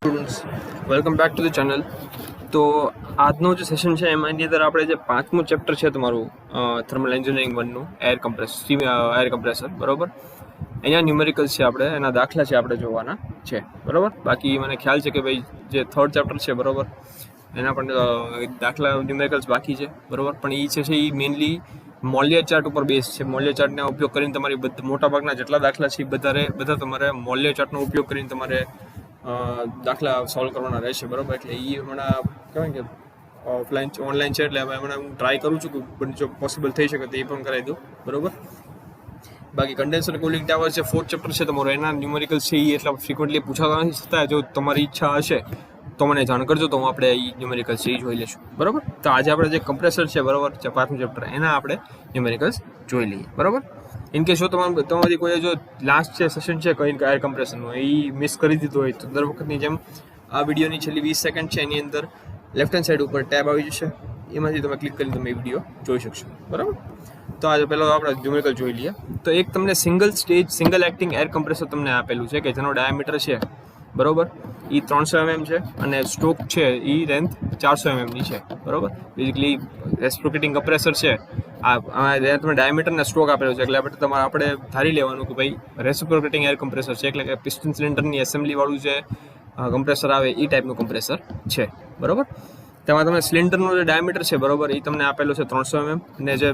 Students welcome back to the channel. તો આજનો જે સેશન છે એમાંની અંદર આપણે જે પાંચમું ચેપ્ટર છે તમારું થર્મલ એન્જિનિયરિંગ 1નું એર કમ્પ્રેસર બરાબર. અહીંયા ન્યુમેરિકલ્સ છે, આપણે એના દાખલા છે આપણે જોવાના છે બરાબર. બાકી મને ખ્યાલ છે કે ભાઈ જે થર્ડ ચેપ્ટર છે બરાબર એના પણ દાખલા ન્યુમેરિકલ્સ બાકી છે બરાબર. પણ એ છે એ મેઇનલી મોલિયર ચાર્ટ ઉપર બેઝ છે. મોલિયર ચાર્ટનો ઉપયોગ કરીને તમારી મોટાભાગના જેટલા દાખલા છે બધા તમારે મોલિયર ચાર્ટનો ઉપયોગ કરીને તમારે દાખલા સોલ્વ કરવાના રહેશે બરાબર. એટલે એ હમણાં કહેવાય કે ઓનલાઈન છે એટલે હવે હમણાં હું ટ્રાય કરું છું કે જો પોસિબલ થઈ શકે તો એ પણ કરાવી દઉં બરાબર. બાકી કન્ડેન્સર કુલિંગ ટાવર છે ફોર્થ ચેપ્ટર છે તમારો, એના ન્યુમેરિકલ્સ છે એ એટલા ફ્રિકવન્ટલી પૂછાતા નથી છતાં જો તમારી ઈચ્છા હશે તો મને જાણ કરજો, તો હું આપણે એ ન્યુમેરિકલ્સ એ જોઈ લઈશું બરાબર. તો આજે આપણે જે કમ્પ્રેસર છે બરાબર પાંચમું ચેપ્ટર એના આપણે ન્યુમેરિકલ્સ જોઈ લઈએ બરાબર. ઇનકેસ જો તમારી કોઈ જો લાસ્ટ છે સેશન છે કઈ એર કમ્પ્રેશનનો એ મિસ કરી દીધું હોય તો દર વખતની જેમ આ વિડીયોની છેલ્લી 20 સેકન્ડ છે એની અંદર લેફ્ટ હેન્ડ સાઈડ ઉપર ટેબ આવી જશે, એમાંથી તમે ક્લિક કરીને તમે એ વિડીયો જોઈ શકશો બરાબર. તો આજે પહેલાં આપણે ન્યુમેરિકલ જોઈ લઈએ. તો એક તમને સિંગલ એક્ટિંગ એર કમ્પ્રેસર તમને આપેલું છે કે જેનો ડાયામીટર છે બરાબર એ 300 mm છે અને સ્ટ્રોક છે એ લેન્થ 400 mm ની છે બરાબર. બેઝિકલી રેસિપ્રોકેટિંગ કમ્પ્રેસર છે તમે ડાયામીટર ને સ્ટ્રોક આપેલો છે એટલે આપણે ધારી લેવાનું કે ભાઈ રેસિપ્રોકેટિંગ એર કમ્પ્રેસર છે એટલે કે પિસ્ટન સિલિન્ડરની એસેમ્બલી વાળું જે કમ્પ્રેસર આવે એ ટાઈપનું કમ્પ્રેસર છે બરાબર. તેમાં તમે સિલિન્ડરનો જે ડાયામીટર છે બરાબર એ તમને આપેલો છે 300 mm અને જે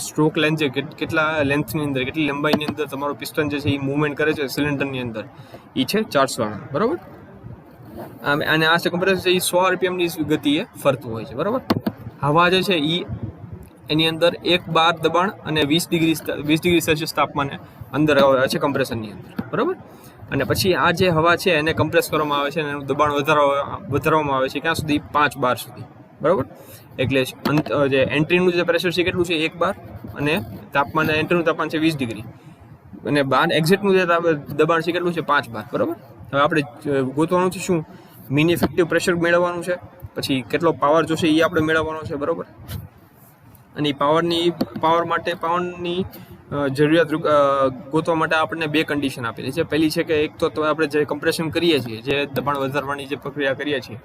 સ્ટ્રોક લેન્થ છે કેટલા લેન્થની અંદર કેટલી લંબાઈની અંદર તમારો પિસ્ટન જે છે એ મૂવમેન્ટ કરે છે સિલિન્ડરની અંદર એ છે 400 mm બરાબર. અને આ જે કમ્પ્રેસર છે એ 100 RPM ની ગતિએ ફરતું હોય છે બરાબર. હવા જે છે એ એની અંદર 1 બાર દબાણ અને 20 ડિગ્રી સેલ્સિયસ તાપમાને અંદર આવે છે કમ્પ્રેસરની અંદર બરાબર. અને પછી આ જે હવા છે એને કમ્પ્રેસ કરવામાં આવે છે અને એનું દબાણ વધારવામાં આવે છે ક્યાં સુધી 5 બાર સુધી બરાબર. એટલે જે એન્ટ્રીનું જે પ્રેશર છે કેટલું છે 1 બાર અને તાપમાન એન્ટ્રીનું તાપમાન છે 20 ડિગ્રી અને બહાર એક્ઝિટનું જે દબાણ છે કેટલું છે 5 બાર બરાબર. હવે આપણે ગોતવાનું છે શું મિન ઇફેક્ટિવ પ્રેશર મેળવવાનું છે, પછી કેટલો પાવર જોશે એ આપણે મેળવવાનો છે બરાબર. અને પાવરની જરૂરિયાત ગોતવા માટે આપણને બે કન્ડિશન આપેલી છે. પહેલી છે કે એક તો આપણે જે કમ્પ્રેશન કરીએ છીએ જે દબાણ વધારવાની જે પ્રક્રિયા કરીએ છીએ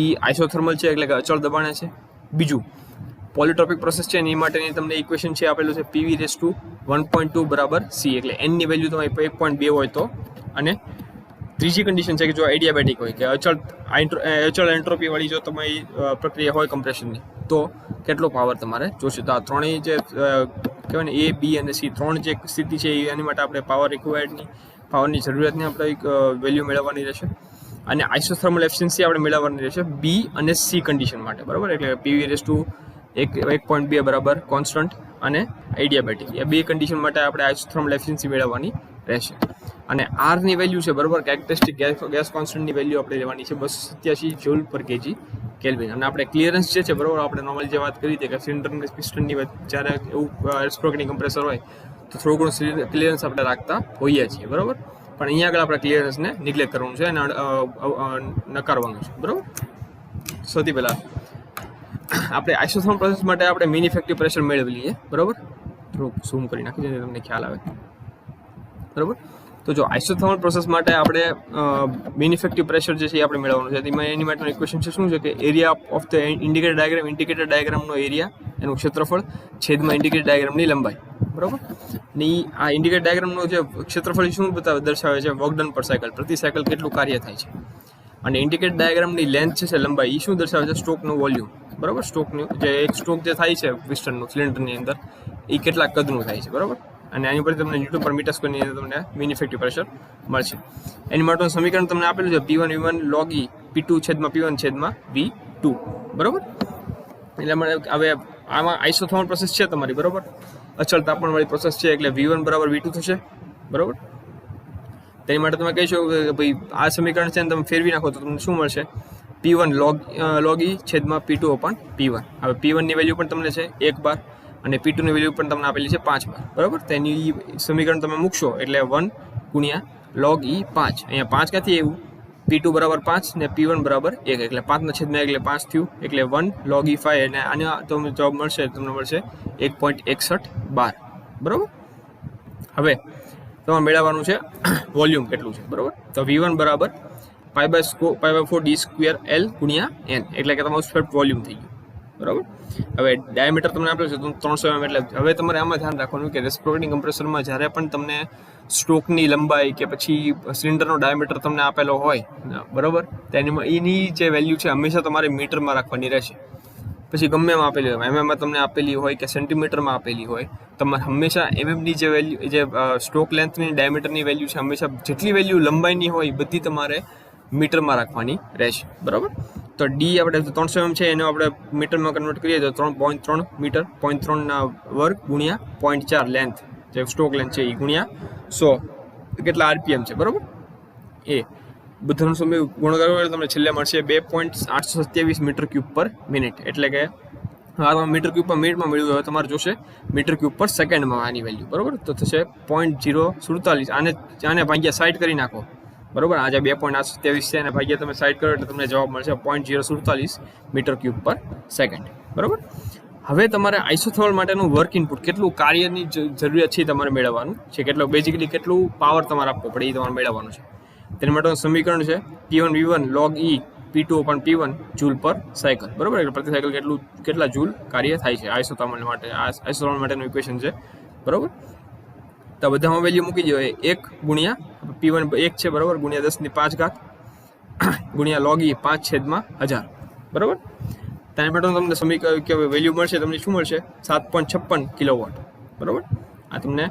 એ આઇસોથર્મલ છે એટલે કે અચળ દબાણે છે. બીજું પોલિટ્રોપિક પ્રોસેસ છે એની માટેની તમને ઇક્વેશન છે આપેલું છે PV/1.2 બરાબર C એટલે n ની વેલ્યુ તમારી 1.2 હોય તો. અને ત્રીજી કન્ડિશન છે કે જો એડિયાબેટિક હોય કે અચળ એન્ટ્રોપી વાળી જો તમારી પ્રક્રિયા હોય કમ્પ્રેશનની તો કેટલો પાવર તમારે જોશે. તો આ ત્રણેય જે કહેવાય ને A, B અને C ત્રણ જે સ્થિતિ છે એની માટે આપણે પાવરની જરૂરિયાતની આપણે એક વેલ્યુ મેળવવાની રહેશે. અને આઇસોથર્મલ એફિશિયન્સી આપણે મેળવવાની રહેશે B અને C કન્ડિશન માટે બરાબર. એટલે PV/1.2 બરાબર કોન્સ્ટન્ટ અને એડિયાબેટિક એ બે કન્ડિશન માટે આપણે આઇસોથર્મલ એફિશિયન્સી મેળવવાની રહેશે. અને R ની વેલ્યુ છે બરાબર કેરેક્ટરિસ્ટિક ગેસ કોન્સ્ટન્ટની વેલ્યુ આપણે લેવાની છે 287 જૂલ પર કેજી કેલ્વિન. અને આપણે ક્લિયરન્સ જે છે બરાબર આપણે નોર્મલી જે વાત કરી હતી કે સિલિન્ડર અને પિસ્ટનની જ્યારે એવું રેસિપ્રોકેટિંગ કમ્પ્રેસર હોય તો થોડું ઘણું ક્લિયરન્સ આપણે રાખતા હોઈએ છીએ બરાબર. પણ અહીંયા આગળ આપણે ક્લિયરન્સને નિગ્લેક્ટ કરવાનું છે અને નકારવાનું છે બરાબર. સૌથી પહેલાં આપણે આઇસોથર્મલ પ્રોસેસ માટે આપણે મિન ઇફેક્ટિવ પ્રેશર મેળવી લઈએ બરાબર. થોડુંક ઝૂમ કરી નાખી જેથી તમને ખ્યાલ આવે બરાબર. તો જો આઇસોથર્મલ પ્રોસેસ માટે આપણે મિન ઇફેક્ટિવ પ્રેશર જે છે એ આપણે મેળવવાનું છે. એની માટેનું ઇક્વેશન છે શું છે કે એરિયા ઓફ ધ ઇન્ડિકેટર ડાયાગ્રામનો એરિયા એનું ક્ષેત્રફળ છેદમાં ઇન્ડિકેટર ડાયાગ્રામની લંબાઈ બરાબર. અને આ ઇન્ડિકેટર ડાયાગ્રામનું જે ક્ષેત્રફળ શું દર્શાવે છે વર્ક ડન પર સાયકલ, પ્રતિ સાયકલ કેટલું કાર્ય થાય છે. અને ઇન્ડિકેટર ડાયાગ્રામની લેન્થ છે લંબાઈ એ શું દર્શાવે છે સ્ટ્રોકનું વોલ્યુમ બરાબર. સ્ટ્રોકનું જે એક સ્ટ્રોક જે થાય છે પિસ્ટનનું સિલિન્ડરની અંદર એ કેટલા કદનું થાય છે બરાબર. અને આની ઉપર તમને ન્યૂટન પર મીટર સ્ક્વેરની અંદર તમને મિન ઇફેક્ટિવ પ્રેશર મળશે. એની માટેનું સમીકરણ તમને આપેલું છે P1V1 log E P2/P1/V2 બરાબર. એટલે હવે આમાં આઇસોથર્મલ પ્રોસેસ છે તમારી બરાબર, અચળ તાપમાનવાળી પ્રોસેસ છે એટલે V1 બરાબર V2 થશે બરાબર. તેની માટે તમે કહી શકો કે ભાઈ આ સમીકરણ છે ને તમે ફેરવી નાખો તો તમને શું મળશે P1 log E P2/P1. હવે P1 ની વેલ્યુ પણ તમને છે 1 બાર અને P2 ની વેલ્યુ પણ તમને આપેલી છે 5 બાર બરાબર. તેની સમીકરણ તમે મૂકશો એટલે 1 ગુણ્યા log E 5. અહીંયા 5 ક્યાંથી આવ્યું P2 બરાબર 5 ને P1 બરાબર 1 એટલે 5/1 એટલે 5 થયું એટલે 1 log E 5 અને આનો તમને જવાબ મળશે 1.61 બાર બરાબર. હવે તમારે મેળવવાનું છે વોલ્યુમ કેટલું છે બરાબર. તો V1 બરાબર π/4 d²L ગુણ્યા n, એટલે કે તમારું સ્વેપ્ટ વોલ્યુમ થઈ ગયું, બરાબર. હવે ડાયામીટર તમને આપેલું છે 300 mm, એટલે હવે તમારે આમાં ધ્યાન રાખવાનું કે રેસિપ્રોકેટિંગ કમ્પ્રેસરમાં જ્યારે પણ તમને સ્ટ્રોકની લંબાઈ કે પછી સિલિન્ડરનો ડાયામીટર તમને આપેલો હોય, બરાબર, તેની એની જે વેલ્યુ છે હંમેશા તમારે મીટરમાં રાખવાની રહેશે. પછી ગમે એમ આપેલી હોય, એમએમમાં તમને આપેલી હોય કે સેન્ટીમીટરમાં આપેલી હોય, તમારે હંમેશા એમએમની જે વેલ્યુ, જે સ્ટ્રોક લેન્થની ડાયામીટરની વેલ્યુ છે, હંમેશા જેટલી વેલ્યુ લંબાઈની હોય બધી તમારે મીટરમાં રાખવાની રહેશે, બરાબર. તો ડી આપણે 300 mm છે એને આપણે મીટરમાં કન્વર્ટ કરીએ તો 3.3 મીટર, 0.3 વર્ગ ગુણ્યા 0.4 લેન્થ, જે સ્ટ્રોક લેન્થ છે એ ગુણ્યા 100, કેટલા આરપીએમ છે, બરાબર. એ બધાનો સમય ગુણાકાર કરો તમને છેલ્લે મળશે 2.827 મીટર ક્યુબ પર મિનિટ, એટલે કે આ તમે મીટર ક્યુબ પર મિનિટમાં મળ્યું હોય, તમારે જોશે મીટર ક્યુબ પર સેકન્ડમાં આની વેલ્યુ, બરાબર. તો થશે 0.047, આને ભાગ્યા સાઈડ કરી નાખો, બરાબર. આજે 2.827 છે અને ભાગ્યા તમે સાઈડ કરો એટલે તમને જવાબ મળશે 0.047 મીટર ક્યુબ પર સેકન્ડ, બરાબર. હવે તમારે આઇસોથર્મલ માટેનું વર્ક ઇનપુટ, કેટલું કાર્યની જરૂરિયાત છે તમારે મેળવવાનું છે, બેઝિકલી કેટલું પાવર તમારે આપવો પડે એ તમારે મેળવવાનું છે. તેના માટેનું સમીકરણ છે P1V1 log E P2/P1 joule પર સાયકલ, બરાબર. એટલે પ્રતિ સાયકલ કેટલા જૂલ કાર્ય થાય છે આઇસોથર્મલ માટેનું ઇક્વેશન છે, બરાબર. તો બધામાં વેલ્યુ મૂકી દો, 1 ગુણ્યા P1 1 છે, બરાબર, ગુણ્યા 10⁵ ગુણ્યા log E 5/1000, બરાબર. તેના માટે તમને સમીકરણ કે વેલ્યુ મળશે, તમને શું મળશે? 7.56 કિલોવોટ, બરાબર. આ તમને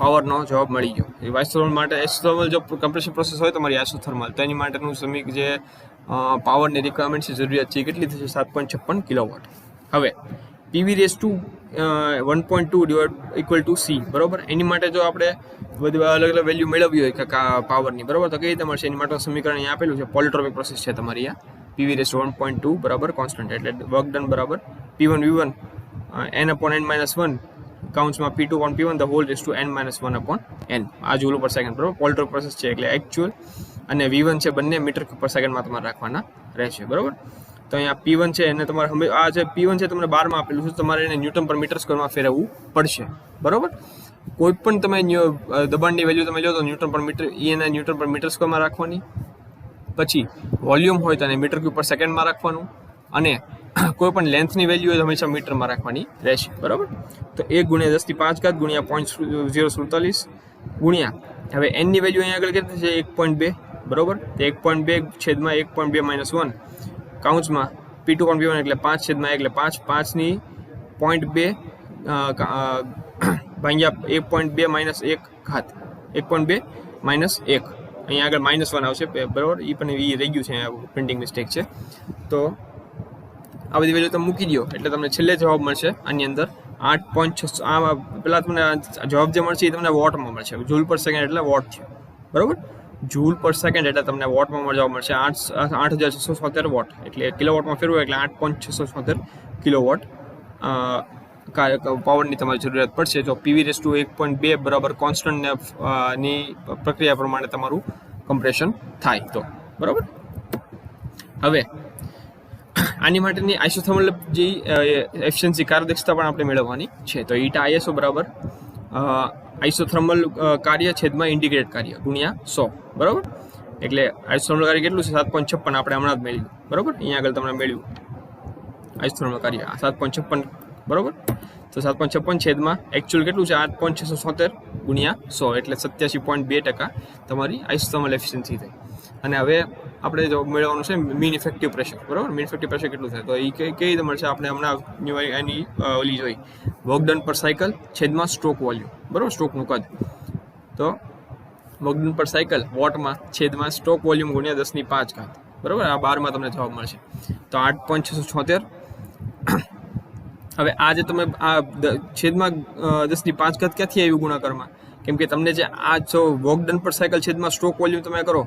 પાવરનો જવાબ મળી ગયો. આઇસોથર્મલ માટે, આઇસોથર્મલ જો કમ્પ્રેશન પ્રોસેસ હોય તમારી આઇસોથર્મલ, તો એની માટેનું જે પાવરની રિક્વાયરમેન્ટ છે, જરૂરિયાત છે, કેટલી થશે? 7.56 કિલોવોટ. હવે PV/2 1.2 = C, બરાબર. એની માટે જો આપણે બધી અલગ અલગ વેલ્યુ મેળવવી હોય કે પાવરની, બરાબર, તો કઈ રીતે મળશે? એની માટે સમીકરણ અહીંયા આપેલું છે. પોલિટ્રોપિક પ્રોસેસ છે તમારી આ PV/1.2 બરાબર કોન્સ્ટન્ટ, એટલે વર્ક ડન બરાબર P1V1 n/n-1 કાઉન્સમાં P2/P1 the whole raised to n-1/n, આ જૂલ પર સેકન્ડ, બરાબર. પોલિટ્રોપિક પ્રોસેસ છે એટલે એક્ચ્યુઅલ અને V1 છે બંને મીટર પર સેકન્ડમાં તમારે રાખવાના રહેશે, બરાબર. તો અહીંયા P1 છે એને તમારે આ જે P1 છે તમને 12માં આપેલું છે, તમારે એને ન્યૂટન પર મીટર સ્ક્વેરમાં ફેરવવું પડશે, બરાબર. કોઈ પણ તમે દબાણની વેલ્યુ તમે લો તો ન્યૂટન પર મીટર, એને ન્યૂટન પર મીટર સ્ક્વેરમાં રાખવાની. પછી વોલ્યુમ હોય તો એને મીટર ક્યુબ પર સેકન્ડમાં રાખવાનું, અને કોઈ પણ લેન્થની વેલ્યુ હોય તો હંમેશા મીટરમાં રાખવાની રહેશે, બરાબર. તો 1 ગુણ્યા 10⁵ ગુણ્યા 0.047 ગુણ્યા, હવે એનની વેલ્યુ અહીંયા આગળ કેટલી છે? 1.2, બરાબર. તો 1.2/1.2 -1 કાઉન્સમાં P2/P1 એટલે 5/1 એટલે 5ની 0.2 ભાગ્યા 1.2 - 1 ઘાત, 1.2 - 1, અહીંયા આગળ -1 આવશે, બરાબર. એ પણ એ રહી ગયું છે, પ્રિન્ટિંગ મિસ્ટેક છે. તો આ બધી વેલ્યુ તમે મૂકી દો એટલે તમને છેલ્લે જવાબ મળશે આની અંદર 8.600. આ પેલા તમને જવાબ જે મળશે એ તમને વોટમાં મળશે. જૂલ પર સેકન્ડ એટલે વોટ છે, બરાબર. જૂલ પર સેકન્ડ એટલે તમને વોટમાં જવાબ મળશે 8676 વોટ, એટલે કિલોવોટમાં ફેરવો એટલે 8.676 કિલોવોટ પાવરની તમારી જરૂરિયાત પડશે. જો PV/1.2 બરાબર કોન્સ્ટન્ટ ની પ્રક્રિયા પ્રમાણે તમારું કમ્પ્રેશન થાય તો, બરાબર. હવે આની માટેની આઇસોથર્મલ જે એફિશિયન્સી કાર્યદક્ષતા પણ આપણે મેળવવાની છે. તો ηISO બરાબર આઇસોથર્મલ કાર્ય છેદમાં ઇન્ટિગ્રેટ કાર્ય ગુણ્યા 100, બરાબર. એટલે આઇસોથર્મલ કાર્ય કેટલું છે? 7.56, આપણે હમણાં જ મેળવ્યું, બરાબર. અહીંયા આગળ તમને મેળવ્યું આઇસોથર્મલ કાર્ય 7.56, બરાબર. તો 7.56 છેદમાં એકચ્યુઅલ કેટલું છે? 8.677 ગુણ્યા 100, એટલે 87.2% તમારી આઇસોથર્મલ એફિશિયન્સી થઈ. અને હવે આપણે જો મેળવવાનું છે મીન ઇફેક્ટિવ પ્રેશર, બરાબર. મીન ઇફેક્ટિવ પ્રેશર કેટલું થાય? તો એ કઈ રીતે મળશે? આપણે હમણાં એની ઓલી જોઈ, વર્ક ડન પર સાયકલ છેદમાં સ્ટ્રોક વોલ્યુમ, બરાબર, સ્ટ્રોકનું કદ. તો વર્ક ડન પર સાયકલ વોટમાં છેદમાં સ્ટ્રોક વોલ્યુમ ગુણ્યા 10⁵, બરાબર. આ 12માં તમને જવાબ મળશે. તો 8.677. હવે આ જે તમે આ છેદમાં 10⁵ ક્યાંથી આવ્યું ગુણાકારમાં? કેમ કે તમને જે આ જો વર્ક ડન પર સાયકલ છેદમાં સ્ટ્રોક વોલ્યુમ તમે કરો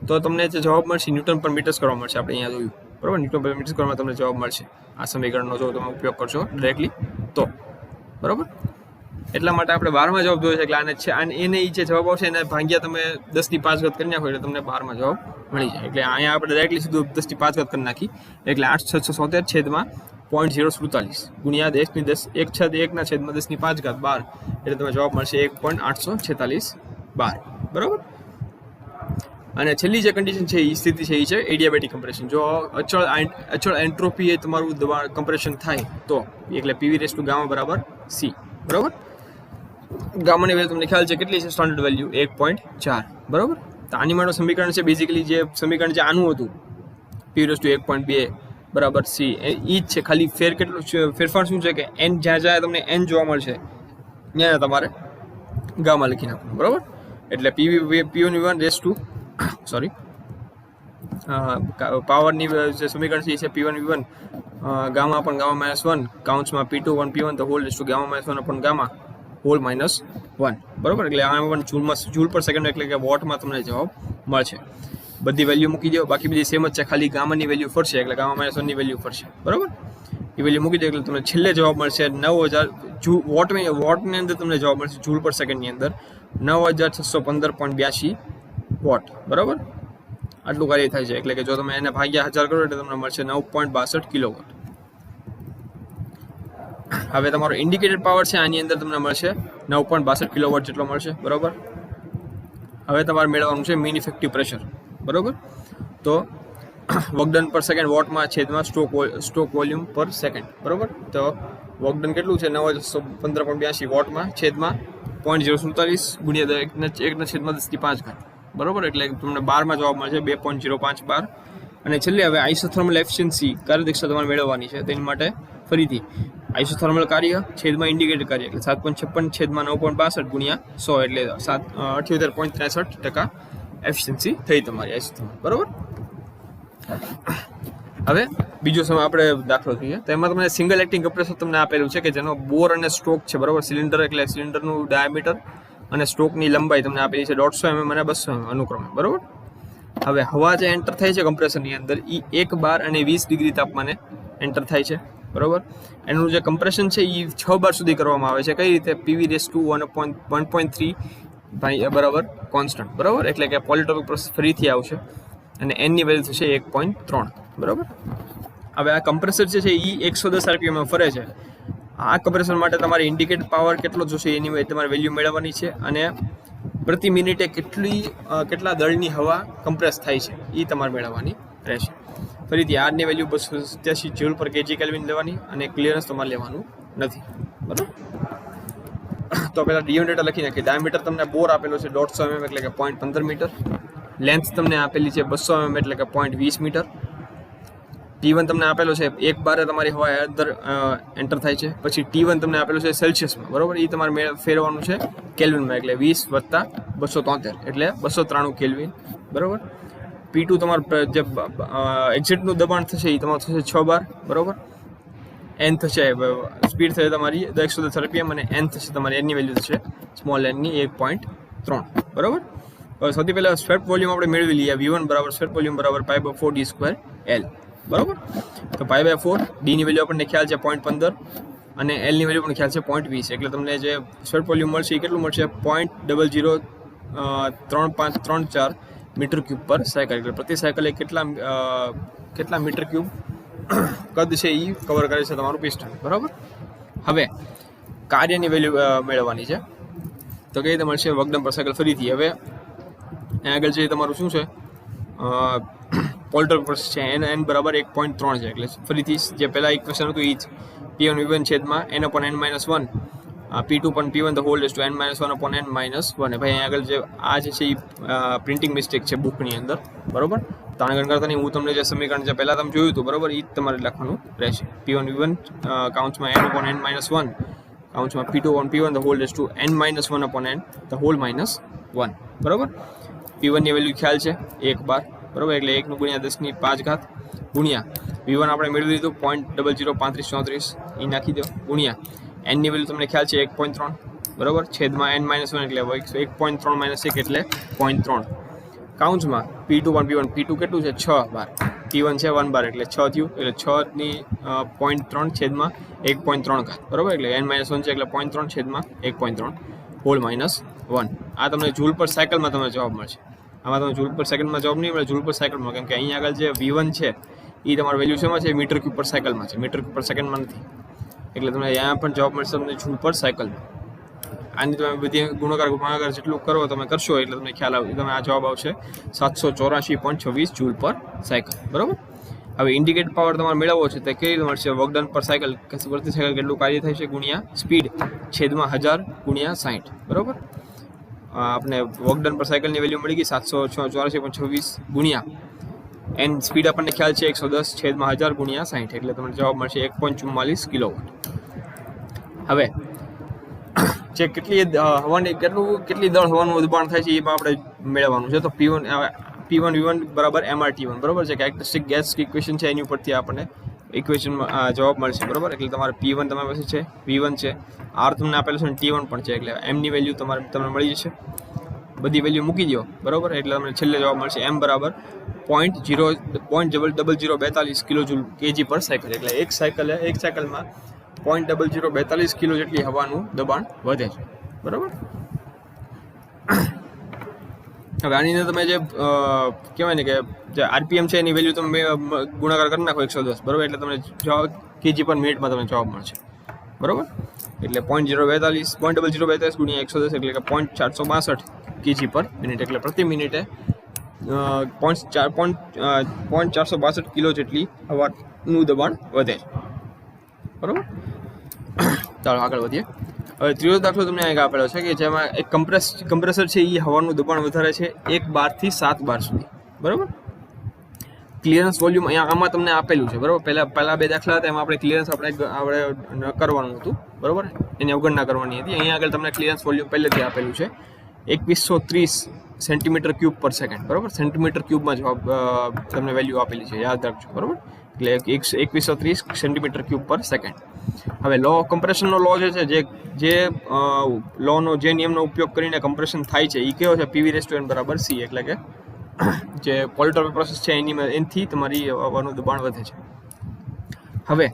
તો તમને જે જવાબ મળશે ન્યૂટન પર મીટર સ્ક્વેરમાં મળશે. આપણે અહીંયા જોયું, બરાબર. ન્યૂટન પર મીટર સ્ક્વેરમાં તમને જવાબ મળશે આ સમીકરણનો જો તમે ઉપયોગ કરશો ડાયરેક્ટલી તો, બરાબર. એટલા માટે આપણે 12માં જવાબ જોયો છે, એટલે આને છે એને જે જવાબ આવશે એને ભાગ્યા તમે 10⁵ કરી નાખો એટલે તમને 12માં જવાબ મળી જાય. એટલે અહીંયા આપણે ડાયરેક્ટલી સીધું 10⁵ કરી નાખી, એટલે 8677 છેદમાં 0.047 ગુણ્યા 1/10⁵ 12, એટલે તમે જવાબ મળશે 1.846 bar, બરાબર. અને છેલ્લી જે કન્ડિશન છે એ સ્થિતિ છે એ છે એડિયાબેટિક કમ્પ્રેશન. જો અચળ એન્ટ્રોપી એ તમારું દબાણ કમ્પ્રેશન થાય તો એટલે પીવી રેસ ટુ ગામા બરાબર સી. બરાબર, ગામાની વેલ્યુ તમને ખ્યાલ છે કેટલી છે, સ્ટાન્ડર્ડ વેલ્યુ 1.4. બરાબર, તો આની માટેનું સમીકરણ છે બેઝિકલી જે સમીકરણ જે આનું હતું પીવી રેસ ટુ 1.2 બરાબર સી, એ જ છે. ખાલી ફેરફાર શું છે કે એન જ્યાં જ્યાં તમને એન જોવા મળશે ત્યાં તમારે ગામા લખી નાખવાનું. બરાબર, એટલે P1V1 રેસ ટુ પાવરની જે સમીકરણ છે એ છે P1V1 gamma upon gamma minus 1 કાઉન્સમાં P2 P1 the whole raise to gamma minus 1 upon gamma whole minus 1. બરાબર, એટલે આ પણ જૂલ પર સેકન્ડ એટલે કે વોટમાં તમને જવાબ મળશે. બધી વેલ્યુ મૂકી દો, બાકી બધી સેમ જ છે, ખાલી ગામાની વેલ્યુ ફરશે એટલે ગામા માઇનસ 1 ની વેલ્યુ ફરશે. બરાબર, એ વેલ્યુ મૂકી દો એટલે તમને છેલ્લે જવાબ મળશે 9000 વોટની અંદર તમને જવાબ મળશે જૂલ પર સેકન્ડની અંદર 9615.82 વોટ. બરાબર, આટલું કાર્ય થાય છે. એટલે કે જો તમે એને ભાગ્યા 1000 કરો એટલે તમને મળશે 9.62 કિલોવોટ. હવે તમારો ઇન્ડિકેટેડ પાવર છે આની અંદર તમને મળશે 9.62 કિલોવોટ જેટલો મળશે. બરાબર, હવે તમારે મેળવવાનું છે મીન ઇફેક્ટિવ પ્રેશર. બરાબર, તો વર્ક ડન પર સેકન્ડ વોટમાં છેદમાં સ્ટ્રોક વોલ્યુમ પર સેકન્ડ. બરાબર, તો વર્ક ડન કેટલું છે 915.82 વોટમાં છેદમાં 0.047 ગુણ્યા 1/10⁵. બરાબર, એટલે તમને 12માં જવાબ મળશે 2.05 બાર. અને છેલ્લે હવે આઇસોથર્મલ એફિશિયન્સી કાર્યદક્ષતા તમારે મેળવવાની છે. તેની માટે ફરીથી આઇસોથર્મલ કાર્ય છેદમાં ઇન્ડિકેટેડ કાર્ય એટલે 7.56 છેદમાં 9.62 ગુણ્યા 100 એટલે 78.63% એફિશિયન્સી થઈ તમારી આઇસોથર્મલ. બરાબર, હવે બીજો સમય આપણે દાખલો જોઈએ તો એમાં તમને સિંગલ એક્ટિંગ કમ્પ્રેસર તમને આપેલું છે કે જેનો બોર અને સ્ટ્રોક છે. બરાબર, સિલિન્ડર એટલે સિલિન્ડરનું ડાયામીટર અને સ્ટ્રોકની લંબાઈ તમને આપેલી છે 150 mm અને 200 mm અનુક્રમે. બરાબર, હવે હવા જે એન્ટર થાય છે કમ્પ્રેસરની અંદર એ 1 બાર અને 20 ડિગ્રી તાપમાને એન્ટર થાય છે. બરાબર, એનું જે કમ્પ્રેશન છે એ 6 બાર સુધી કરવામાં આવે છે. કઈ રીતે? પીવી રેસ ટુ 1.3 બરાબર કોન્સ્ટન્ટ. બરાબર, એટલે કે પોલિટ્રોપિક પ્રોસેસ ફરીથી આવશે અને એનની વેલ્યુ થશે 1.3. બરાબર, હવે આ કમ્પ્રેસર જે છે એ 110 RPM ફરે છે. આ કમ્પ્રેસર માટે તમારે ઇન્ડિકેટ પાવર કેટલો જોશે એની તમારે વેલ્યુ મેળવવાની છે અને પ્રતિ મિનિટે કેટલા દળની હવા કમ્પ્રેસ થાય છે એ તમારે મેળવવાની રહેશે. ફરીથી આરની વેલ્યુ 287 જૂલ પર કેજી કેલ્વિન લેવાની અને ક્લિયરન્સ તમારે લેવાનું નથી. બરાબર, તો પહેલાં ડીએમ ડેટા લખી નાખીએ. ડાયામીટર તમને બોર આપેલો છે 150 mm એટલે કે 0.15 મીટર. લેન્થ તમને આપેલી છે 200 mm એટલે કે 0.20 મીટર. T1 તમને આપેલો છે 1 બારે તમારી હવા અંદર એન્ટર થાય છે. પછી T1 તમને આપેલું છે સેલ્સિયસમાં. બરાબર, એ તમારે ફેરવાનું છે કેલ્વિનમાં એટલે 20 વત્તા 273 એટલે 293 કેલ્વિન. બરાબર, P2 તમારું જે એક્ઝિટનું દબાણ થશે એ તમારું થશે 6 બાર. બરાબર, એન થશે સ્પીડ થશે તમારી 110 RPM અને એન થશે તમારી એનની વેલ્યુ થશે સ્મોલ એનની 1.3. બરાબર, હવે સૌથી પહેલાં સ્વેટ વોલ્યુમ આપણે મેળવી લઈએ. V1 બરાબર સ્વેટ વોલ્યુમ બરાબર π/4d²L. બરાબર, તો π/4 ડીની વેલ્યુ આપણને ખ્યાલ છે 0.15 અને એલની વેલ્યુ પણ ખ્યાલ છે 0.20 એટલે તમને જે સ્વેટ વોલ્યુમ મળશે એ કેટલું મળશે 0.003534 મીટર ક્યુબ પર સાયકલ. એટલે પ્રતિ સાયકલ એ કેટલા મીટર ક્યુબ કદ છે એ કવર કરે છે તમારું પિસ્ટન. બરાબર, હવે કાર્યની વેલ્યુ મેળવવાની છે તો કઈ રીતે મળશે વર્ક ડન પર સાયકલ. ફરીથી હવે આગળ જે તમારું શું છે પોલ્ટર પ્રોસેસ છે એન બરાબર 1.3 છે. એટલે ફરીથી જે પહેલાં ઇક્વેશન હતું એ જ P1V1 છેદમાં n/n-1 P2 પણ P1 the whole raise to n-1 upon n-1. ભાઈ આગળ જે આ જે છે એ પ્રિન્ટિંગ મિસ્ટેક છે બુકની અંદર. બરાબર, તાણ કરતા નહીં હું તમને જે સમીકરણ જે પહેલાં તમે જોયું હતું બરાબર એ જ તમારે લખવાનું રહેશે. P1V1 કાઉન્સમાં n/n-1 કાઉન્સમાં P2 P1 the whole raise to n-1 upon n the whole -1. બરાબર, P1 ની વેલ્યુ ખ્યાલ છે 1 બાર. બરાબર, એટલે 1 ગુણ્યા 10⁵ ગુણ્યા V1 આપણે મેળવી લીધું 0.003534 એ નાખી દો ગુણ્યા એનની વેલ્યુ તમને ખ્યાલ છે 1.3. બરાબર, છેદમાં n-1 એટલે 1.3 - 1 એટલે 0.3 કાઉન્સમાં P2 P1 કેટલું છે 6 બાર. P1 છે 1 બાર એટલે 6 થયું એટલે 6 ની 0.3 છેદમાં 1.3. બરાબર, એટલે n-1 છે એટલે 0.3 છેદમાં 1.3 હોલ -1. આ તમને જૂલ પર સાયકલમાં તમને જવાબ મળશે. આમાં તમે જૂલ પર સેકન્ડમાં જવાબ નહીં મળે, જૂલ પર સાયકલમાં, કેમ કે અહીં આગળ જે V1 છે એ તમારું વેલ્યુ શેમાં છે મીટર ક્યુબ પર સાયકલમાં છે, મીટર ક્યુબ પર સેકન્ડમાં નથી. એટલે તમને અહીંયા પણ જવાબ મળશે તમને જૂલ પર સાયકલમાં. આની તમે બધી ગુણાકાર જેટલું કરો તમે કરશો એટલે તમને ખ્યાલ આવે તમે આ જવાબ આવશે 784.26 જૂલ પર સાયકલ, બરાબર. હવે ઇન્ડિકેટ પાવર તમારે મેળવવો છે તે કેવી રીતે મળશે? વર્ક ડન પર સાયકલ પ્રતિ સાયકલ કેટલું કાર્ય થાય છે ગુણ્યા સ્પીડ છેદમાં 1000 ગુણ્યા 60, બરાબર. આપણે વર્ક ડન પર સાયકલની વેલ્યુ મળી ગઈ 784.26 ગુણ્યા એન સ્પીડ આપણને ખ્યાલ છે 110 છેદમાં 1000 ગુણ્યા 60 એટલે તમને જવાબ મળશે 1.44 કિલોવોટ. હવે જે કેટલી દળ હવાનું દબાણ થાય છે એ આપણે મેળવવાનું છે. તો P1 V1 બરાબર MRT1, બરાબર છે. કેરેક્ટરિસ્ટિક ગેસ ઇક્વેશન છે એની ઉપરથી આપણને ઇક્વેશનમાં જવાબ મળશે, બરાબર. એટલે તમારે P1 તમારી પાસે છે, V1 છે, R તમને આપેલું છે અને T1 પણ છે. એટલે એમની વેલ્યુ તમને મળી જશે. બધી વેલ્યુ મૂકી દો, બરાબર. એટલે તમને છેલ્લે જવાબ મળશે M બરાબર 0.0042 કિલો જૂલ કેજી પર સાયકલ. એટલે એક સાયકલમાં 0.0042 કિલો જેટલી હવાનું દબાણ વધે છે, બરાબર. હવે આની અંદર તમે જે કહેવાય ને કે જે RPM છે એની વેલ્યુ તમે ગુણાકાર કરી નાખો 110, બરાબર. એટલે તમને જવાબ કેજી પર મિનિટમાં તમને જવાબ મળશે, બરાબર. એટલે 0.0042 ગુણ્યા 110 એટલે કે 0.462 કેજી પર મિનિટ. એટલે પ્રતિ મિનિટે 0.462 કિલો જેટલી હવાનું દબાણ વધે છે, બરાબર. ચાલો આગળ વધીએ. હવે ત્રીજો દાખલો તમને અહીં આપેલો છે કે જેમાં એક કમ્પ્રેસર છે એ હવાનું દબાણ વધારે છે 1 બાર થી 7 બાર સુધી, બરાબર. ક્લિયરન્સ વોલ્યુમ અહીંયા આમાં તમને આપેલું છે, બરાબર. પહેલા બે દાખલા હતા એમાં આપણે ક્લિયરન્સ આપણે કરવાનું હતું, બરાબર. એની અવગણના કરવાની હતી. અહીંયા આગળ તમને ક્લિયરન્સ વોલ્યુમ પહેલેથી આપેલું છે 2130 સેન્ટીમીટર ક્યુબ પર સેકન્ડ, બરાબર. સેન્ટીમીટર ક્યુબમાં જવાબ તમને વેલ્યુ આપેલી છે, યાદ રાખજો, બરાબર. એટલે 2130 સેન્ટીમીટર ક્યુબ પર સેકન્ડ. હવે કમ્પ્રેશનનો લો જે લોનો જે નિયમનો ઉપયોગ કરીને કમ્પ્રેશન થાય છે એ કેવો છે? PV/N બરાબર C. એટલે કે જે કોલ્ટર પ્રોસેસ છે એનાથી તમારી હવાનું દબાણ વધે છે. હવે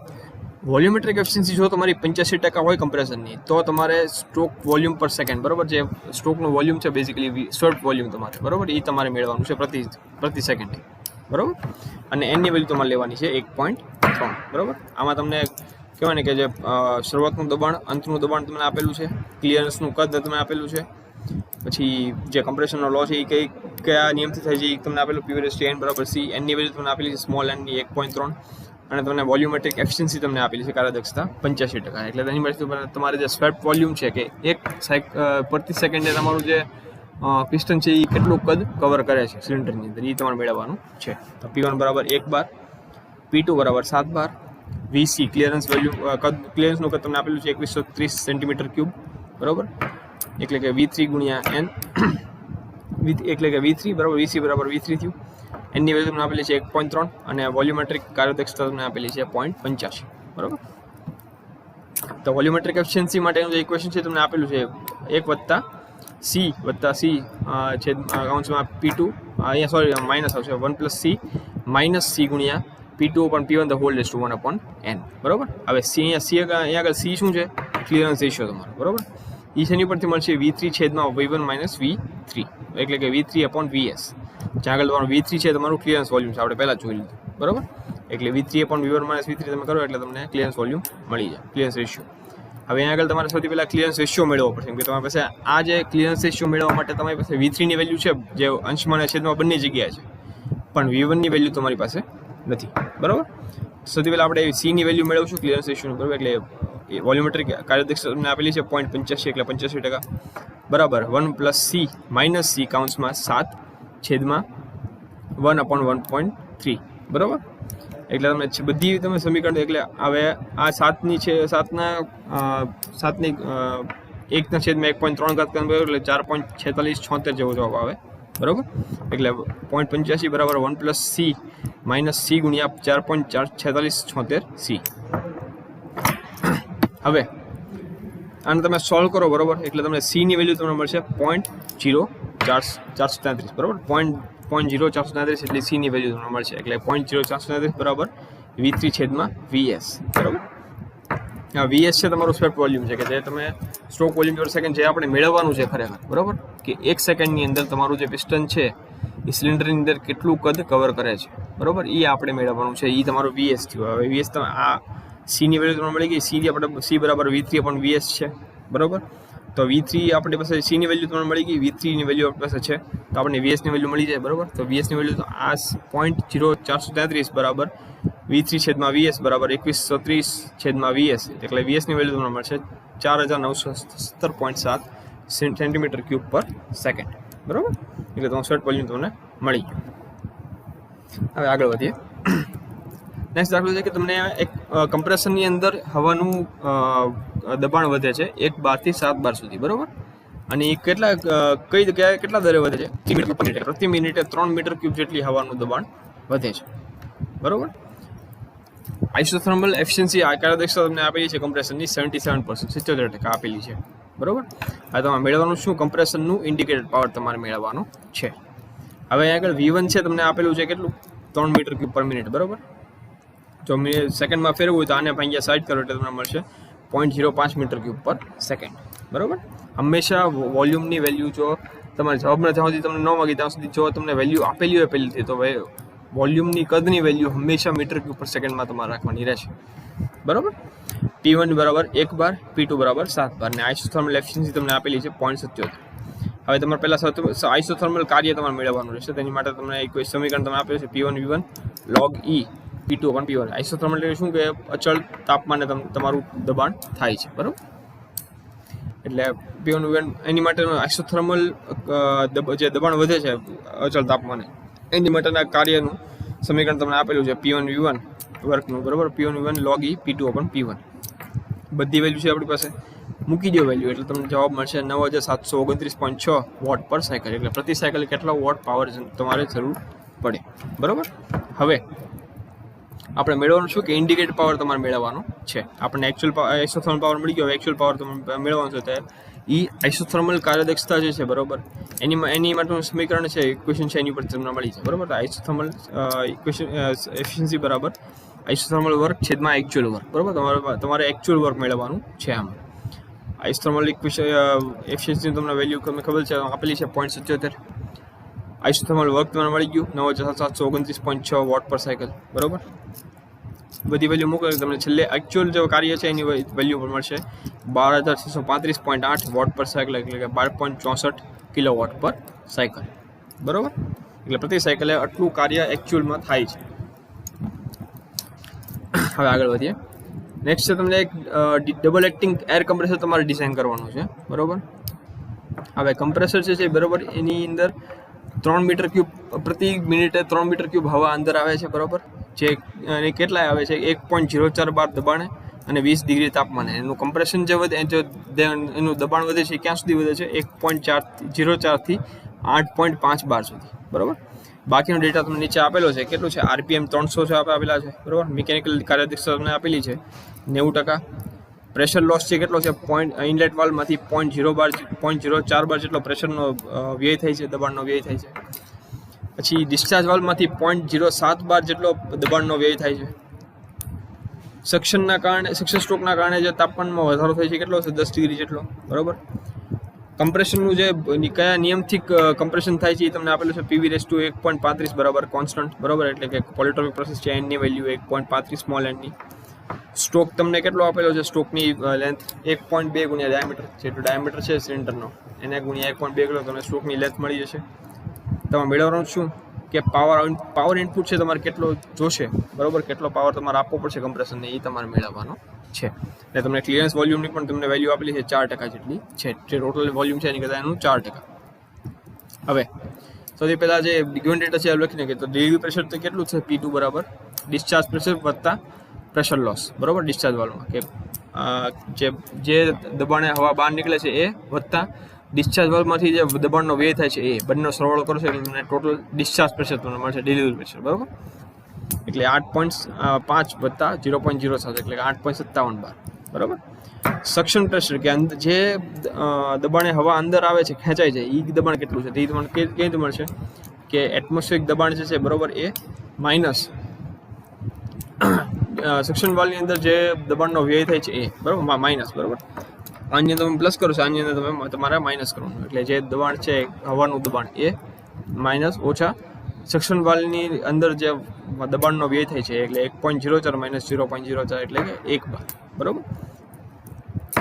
વોલ્યુમેટ્રિક એફિશિયન્સી જો તમારી 85% હોય કમ્પ્રેશનની તો તમારે સ્ટ્રોક વોલ્યુમ પર સેકન્ડ, બરાબર. જે સ્ટ્રોકનું વોલ્યુમ છે બેઝિકલી સ્વેપ્ટ વોલ્યુમ તમારે, બરાબર, એ તમારે મેળવવાનું છે પ્રતિ સેકન્ડ, બરાબર. અને એની વેલ્યુ તમારે લેવાની છે 1.3, બરાબર. આમાં તમને કહેવાય ને કે જે શરૂઆતનું દબાણ અંતનું દબાણ તમને આપેલું છે, ક્લિયરન્સનું કદ તમને આપેલું છે, પછી જે કમ્પ્રેશનનો લો છે એ કયા નિયમથી થાય છે એ તમને આપેલું PV/N બરાબર C. એની વેલ્યુ તમને આપેલી છે સ્મોલ એનની 1.3 અને તમને વોલ્યુમેટ્રિક એફિશિયન્સી તમને આપેલી છે કાર્યદક્ષતા 85%. એટલે તેની માટે તમારે જે સ્વેપ્ટ વોલ્યુમ છે કે એક પ્રતિ સેકન્ડે તમારું જે પિસ્ટન છે એ કેટલું કદ કવર કરે છે સિલિન્ડરની અંદર એ તમારે મેળવવાનું છે. તો P1 બરાબર 1 બાર, P2 બરાબર 7 બાર, VC ક્લિયરન્સ વેલ્યુ ક્લિયરન્સનું કદ તમને આપેલું છે 2130 સેન્ટીમીટર ક્યુબ, બરાબર. એટલે કે V3 ગુણ્યા N એટલે કે V3 બરાબર VC બરાબર V3 થયું. એની વેલ્યુ તમને આપેલી છે 1.3 અને વોલ્યુમેટ્રિક કાર્યદક્ષતા તમને આપેલી છે 0.85, બરાબર. તો વોલ્યુમેટ્રિક એફિશિયન્સી માટેનું જે ઇક્વેશન છે તમને આપેલું છે 1 + C છે કાઉન્સમાં P2 અહીંયા સોરી માઇનસ આવશે 1 + C માઇનસ C ગુણ્યા P2 upon P1 the whole raised to 1 upon N, બરાબર. હવે અહીંયા આગળ C શું છે? ક્લિયરન્સ રેશિયો તમારો, બરાબર. એ શેની પરથી મળશે? V3 છેદમાં V1 માઇનસ V3 એટલે કે V3 upon VS. જ્યાં આગળ તમારું V3 છે તમારું ક્લિયરન્સ વોલ્યુમ છે, આપણે પહેલાં જોઈ લીધું, બરાબર. એટલે V3 upon V1 minus V3 તમે કરો એટલે તમને ક્લિયરન્સ વોલ્યુમ મળી જાય, ક્લિયરન્સ રેશિયો. હવે અહીંયા આગળ તમારે સૌથી પહેલાં ક્લિયરન્સ રેશિયો મેળવવો પડશે કે તમારી પાસે આ જે ક્લિયરન્સ રેશિયો મેળવવા માટે તમારી પાસે V3ની વેલ્યુ છે જે અંશમાં અને છેદમાં બંને જગ્યાએ છે, પણ V1ની વેલ્યુ તમારી પાસે નથી, બરાબર. સૌથી પહેલાં આપણે Cની વેલ્યુ મેળવશું ક્લિયરન્સ રેશિયોનું, બરાબર. એટલે વોલ્યુમેટ્રિક કાર્યદક્ષતા તમને આપેલી છે 0.85 એટલે 85%, બરાબર. 1 + C માઇનસ C કાઉન્સમાં 7 છેદમાં 1 upon 1.3, બરાબર. એટલે બધી તમે સમીકરણ એટલે હવે આ 7ની છે 7ની 1 છેદમાં 1.3 ઘાત એટલે 4.4676 જેવો જવાબ આવે, બરાબર. એટલે 0.85 બરાબર 1 + C માઇનસ C ગુણ્યા 4.4676 C. હવે આને તમે સોલ્વ કરો, બરાબર. એટલે તમને Cની વેલ્યુ તમને મળશે 0.0433, બરાબર. 0.0433 એટલે Cની વેલ્યુ તમને મળશે. એટલે 0.0433 બરાબર V3 છેદમાં VS, બરાબર. VS છે તમારું સ્વેપ્ટ વોલ્યુમ છે કે જે તમે સ્ટ્રોક વોલ્યુમ પર સેકન્ડ જે આપણે મેળવવાનું છે ખરેખર, બરાબર. કે 1 સેકન્ડની અંદર તમારું જે પિસ્ટન છે એ સિલિન્ડરની અંદર કેટલું કદ કવર કરે છે, બરાબર. એ આપણે મેળવવાનું છે. એ તમારું VS થયું. હવે VS તમે આ Cની વેલ્યુ તમને મળી ગઈ. C બરાબર V3 upon VS છે, બરાબર. તો V3 આપણી પાસે C ની વેલ્યુ તમને મળી ગઈ, V3 ની વેલ્યુ આપણી પાસે છે, તો આપણને VS ની વેલ્યુ મળી જાય, બરોબર. તો VS ની વેલ્યુ તો આ 0.0433 બરાબર V3 છેદમાં VS બરાબર 2130 VS, એટલે VS ની વેલ્યુ તમને મળશે 4917.7 સેન્ટીમીટર ક્યુબ પર સેકન્ડ, બરાબર. એટલે તમારું સ્વેટ વોલ્યુમ તમને મળી ગયું. હવે આગળ વધીએ. નેક્સ્ટ દાખલો છે કે તમને એક કમ્પ્રેસરની અંદર હવાનું દબાણ વધે છે 1 બારથી 7 બાર સુધી, બરાબર. અને એ કેટલા દરે વધે છે? પ્રતિ મિનિટે 3 મીટર ક્યુબ જેટલી હવાનું દબાણ વધે છે, બરાબર. આઇસોથર્મલ એફિશિયન્સી કાર્યદક્ષતા તમને આપેલી છે કમ્પ્રેશનની 77%, 77% આપેલી છે, બરાબર. હવે તમારે મેળવવાનું શું? કમ્પ્રેશનનું ઇન્ડિકેટેડ પાવર તમારે મેળવવાનો છે. હવે આગળ V1 છે તમને આપેલું છે કેટલું? 3 મીટર ક્યુબ પર મિનિટ, બરાબર. જો સેકન્ડમાં ફેરવું હોય તો આને અહીંયા સાઈડ કરો એટલે તમને મળશે 0.05 મીટર ક્યુબ પર સેકન્ડ, બરાબર. હંમેશા વોલ્યુમની વેલ્યુ જો તમારે જવાબમાં જ્યાં સુધી તમને ન માગી ત્યાં સુધી જો તમને વેલ્યુ આપેલી હોય પહેલીથી, તો વોલ્યુમની કદની વેલ્યુ હંમેશા મીટર ક્યુબ પર સેકન્ડમાં તમારે રાખવાની રહેશે, બરાબર. P1 બરાબર 1 બાર, P2 બરાબર 7 બાર, અને આઇસોથર્મલ એફિશિયન્સી તમને આપેલી છે 0.77. હવે તમારે પહેલાં આઇસોથર્મલ કાર્ય તમારે મેળવવાનું રહેશે. તેની માટે તમને એક સમીકરણ તમે આપેલું છે P1 V1 log E P2 upon P1. Isothermal એટલે શું કે અચળ તાપમાને તમારું દબાણ થાય છે, બરાબર. એટલે P1 V1 એની માટેનું આઇસોથર્મલ જે દબાણ વધે છે અચળ તાપમાને એની માટેના કાર્યનું સમીકરણ તમને આપેલું છે P1 V1 વર્કનું, બરાબર. P1 V1 log E P2 upon P1. બધી વેલ્યુ છે આપણી પાસે, મૂકી દો વેલ્યુ એટલે તમને જવાબ મળશે 9729.6 વોટ પર સાયકલ, એટલે પ્રતિ સાયકલ કેટલા વોટ પાવર તમારે જરૂર પડે, બરાબર. હવે આપણે મેળવવાનું શું કે ઇન્ડિકેટેડ પાવર તમારે મેળવવાનો છે. આપણને એકચ્યુઅલ આઇસોથર્મલ પાવર મળી ગયો, એકચ્યુઅલ પાવર તમારે મેળવવાનો છે. તો એ આઇસોથર્મલ કાર્યદક્ષતા જે છે, બરાબર, એની માટેનું સમીકરણ છે, ઇક્વેશન છે, એની પર તમને મળી છે, બરાબર. આઇસોથર્મલ ઇક્વેશન એફિશિયન્સી બરાબર આઇસોથર્મલ વર્ક છેદમાં એકચ્યુઅલ વર્ક, બરાબર. તમારે એકચ્યુઅલ વર્ક મેળવવાનું છે. આમાં આઇસોથર્મલ એફિશિયન્સી તમને વેલ્યુ તમને ખબર છે આપેલી છે 0.77. આઇસોથર્મલ વર્ક તમને મળી ગયું 9729.6 વોટ પર સાયકલ, બરાબર. બધી વેલ્યુ મૂકો તમને છેલ્લે એકચ્યુઅલ જે કાર્ય છે એની વેલ્યુ પણ મળશે 12635.8 વોટ પર સાયકલ, એટલે કે 12.64 કિલો વોટ પર સાયકલ, બરાબર. એટલે પ્રતિ સાયકલે આટલું કાર્ય એકચ્યુઅલમાં થાય છે. હવે આગળ વધીએ. નેક્સ્ટ છે તમને એક ડબલ એક્ટિંગ એર કમ્પ્રેસર તમારે ડિઝાઇન કરવાનું છે, બરાબર. હવે કમ્પ્રેસર છે બરાબર, એની અંદર 3 મીટર ક્યુબ પ્રતિ મિનિટે 3 મીટર ક્યુબ હવા અંદર આવે છે, બરાબર. જે કેટલા આવે છે 1.04 બાર દબાણે અને 20 ડિગ્રી તાપમાને. એનું કમ્પ્રેશન જે વધે એનું દબાણ વધે છે ક્યાં સુધી વધે છે? 1.04 થી 8.5 બાર સુધી, બરાબર. બાકીનો ડેટા તમને નીચે આપેલો છે. કેટલું છે? RPM 300 છે આપેલા છે, બરાબર. મિકેનિકલ કાર્યદક્ષતા તમને આપેલી છે 90%. પ્રેશર લોસ છે કેટલો છે? ઇનલેટ વાલ્વમાંથી 0.04 બાર જેટલો પ્રેશરનો વ્યય થાય છે, દબાણનો વ્યય થાય છે. પછી ડિસ્ચાર્જ વાલ્વમાંથી 0.07 બાર જેટલો દબાણનો વ્યય થાય છે. સક્શન સ્ટ્રોકના કારણે જે તાપમાનમાં વધારો થાય છે કેટલો છે? 10 ડિગ્રી જેટલો, બરાબર. કમ્પ્રેશનનું જે કયા નિયમથી કમ્પ્રેશન થાય છે એ તમને આપેલું છે PV/1.35 બરાબર કોન્સ્ટન્ટ, બરાબર. એટલે કે પોલિટ્રોપિક પ્રોસેસ છે એની વેલ્યુ 1.35 સ્મોલ એનની. સ્ટ્રોક તમને કેટલો આપેલો છે? સ્ટ્રોકની લેન્થ 1.2 ગુણ્યા ડાયામીટર, જેટલું ડાયામીટર છે સિલિન્ડરનો એને ગુણ્યા 1.2 કરો તમને સ્ટ્રોકની લેન્થ મળી જશે. તમે મેળવવાનું શું કે પાવર ઇનપુટ છે તમારે કેટલો જોશે, બરાબર. કેટલો પાવર તમારે આપવો પડશે કમ્પ્રેશનને એ તમારે મેળવવાનો છે. એટલે તમને ક્લિયરન્સ વોલ્યુમની પણ તમને વેલ્યુ આપેલી છે 4% જેટલી છે. જે ટોટલ વોલ્યુમ છે એની કરતાં એનું 4%. હવે સૌથી પહેલાં જે ગિવન ડેટા છે એ લખીને કે તો ડિલિવરી પ્રેશર તો કેટલું છે? P2 બરાબર ડિસ્ચાર્જ પ્રેશર વત્તા પ્રેશર લોસ, બરાબર. ડિસ્ચાર્જ વાલ્વમાં કે જે દબાણે હવા બહાર નીકળે છે એ વત્તા ડિસ્ચાર્જ વાલ્વમાંથી જે દબાણનો વ્યય થાય છે એ બંનેનો સરવાળો કરશો એટલે તમને ટોટલ ડિસ્ચાર્જ પ્રેશર તમને મળશે, ડિલિવરી પ્રેશર, બરાબર. એટલે 8.5 વત્તા 0.07 એટલે કે 8.57 બાર, બરાબર. સક્શન પ્રેશર કે જે દબાણે હવા અંદર આવે છે, ખેંચાય છે, એ દબાણ કેટલું છે તે તમને કેવી રીતે મળશે કે એટમોસ્ફિયરિક દબાણ જે છે, બરાબર, એ માઇનસ સક્શન વાલ્વની અંદર જે દબાણનો વ્યય થાય છે એ, બરાબર, માઇનસ, બરાબર. આની તમે પ્લસ કરો છો, આની અંદર તમે તમારે માઇનસ કરવાનું. એટલે જે દબાણ છે હવાનું દબાણ એ માઇનસ ઓછા સક્શન વાલ્વની અંદર જે દબાણનો વ્યય થાય છે એટલે 1.04 માઇનસ 0.04 એટલે કે 1 બાર, બરાબર.